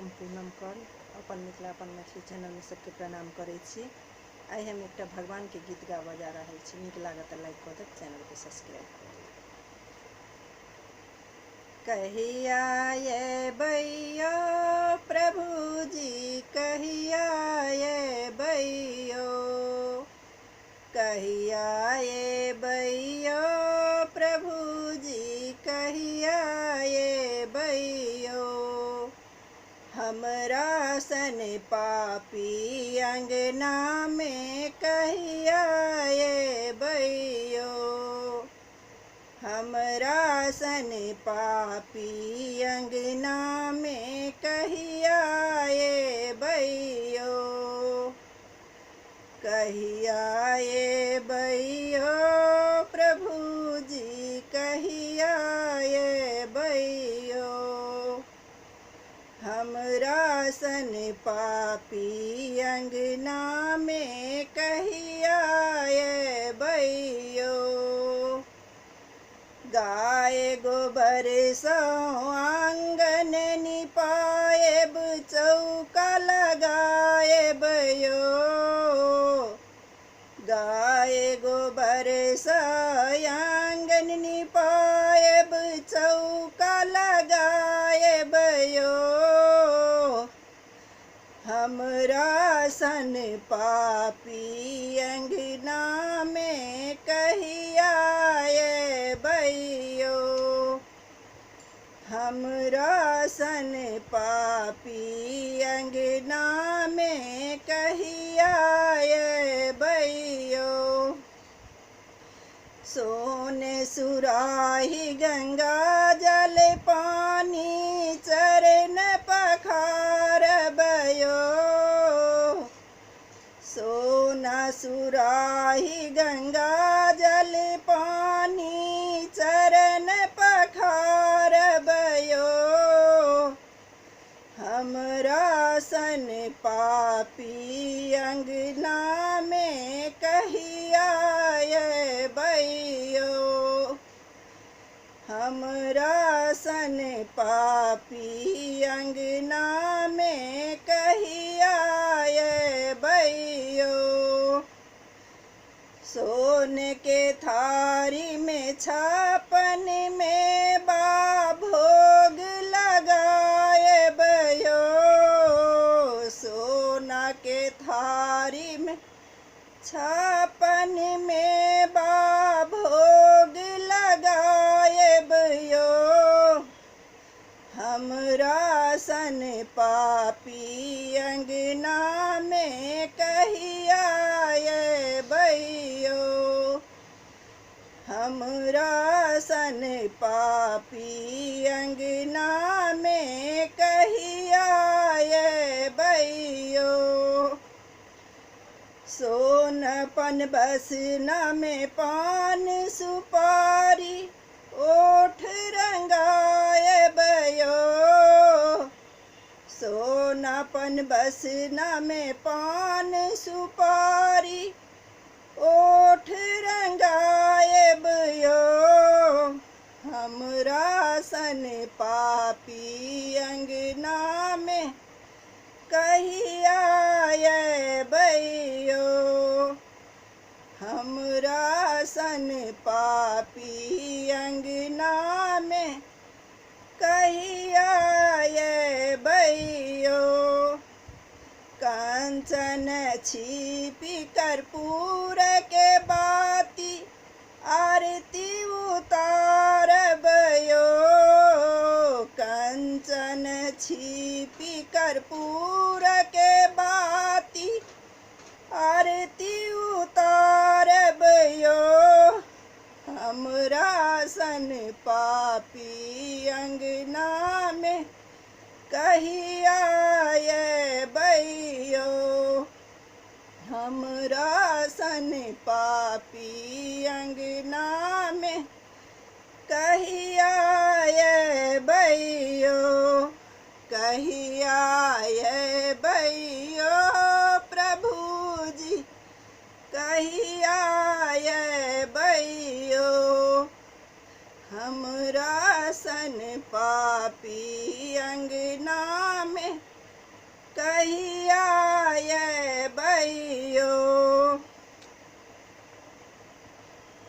हम पूनम कौल अपन मिथिलापन मैथिली चैनल में सबके प्रणाम करे छी। आई हम एक भगवान के गीत गावा जा रहा छी। नीक लागत लाइक कर देब, चैनल को सब्सक्राइब कर देब। कहिया ये बैयो प्रभु जी, कहिया ये बैयो, कहिया ये बैयो प्रभु जी, कहिया ये बैयो। हमरा सन पापी अंगना में कहिया ये बैयो, हमरा सन पापी अंगना में कहिया ये बैयो, कहिया ये बैयो प्रभु जी, कहिया ये बैयो। हमरा सन पापी अंगना में कहिया ये बैयो। गाय गोबर सो आंगन निपाएब, चौका लगाएब यो। गाय गोबर सो आंगन निपाएब, चौका लगाएब यो। हमरा सन पापी अंगना में कहिया ये बैयो, हमरा सन पापी अंगना में कहिया ये बैयो। सोने सुराही गंगा जल पानी, चरण पखार बयो। सोना सुराही गंगा जल पानी, चरण पखार बयो। हमरा सन पापी अंगना में कहिया ये बैयो, हमरा सन पापी अंगना में कहिया ये बैयो। सोने के थारी में छापन में बा भोग लगाए बयो। सोना के थारी में छापन में बा भोग लगाए बयो। हमरा सन पापी अंगना में कहिया ये बैयो, हमरा सन पापी अंगना में कहिया ये बैयो। सोनपन बसना में पान सुपारी, ओठ रंगाए बयो। सोनापन बसना में पान सुपारी, ओठ रंगाए बयो। हमरा सन पापी अंगना में कहिया ये बैयो, हमरा सन पापी अंगना में कहिया ये बैयो। कंचन छिपी कर्पूर के बाती, आरती उतार बयो। कंचन छिपी कर्पूर के बाती, आरती उतार बयो। हमरा सन पापी अंगना में कहिया ये बैयो, हमरा सन पापी अंगना में कहिया ये बैयो, कहिया ये बैयो प्रभु जी, कहिया ये बैयो। हमरा सन पापी अंगना में रहिया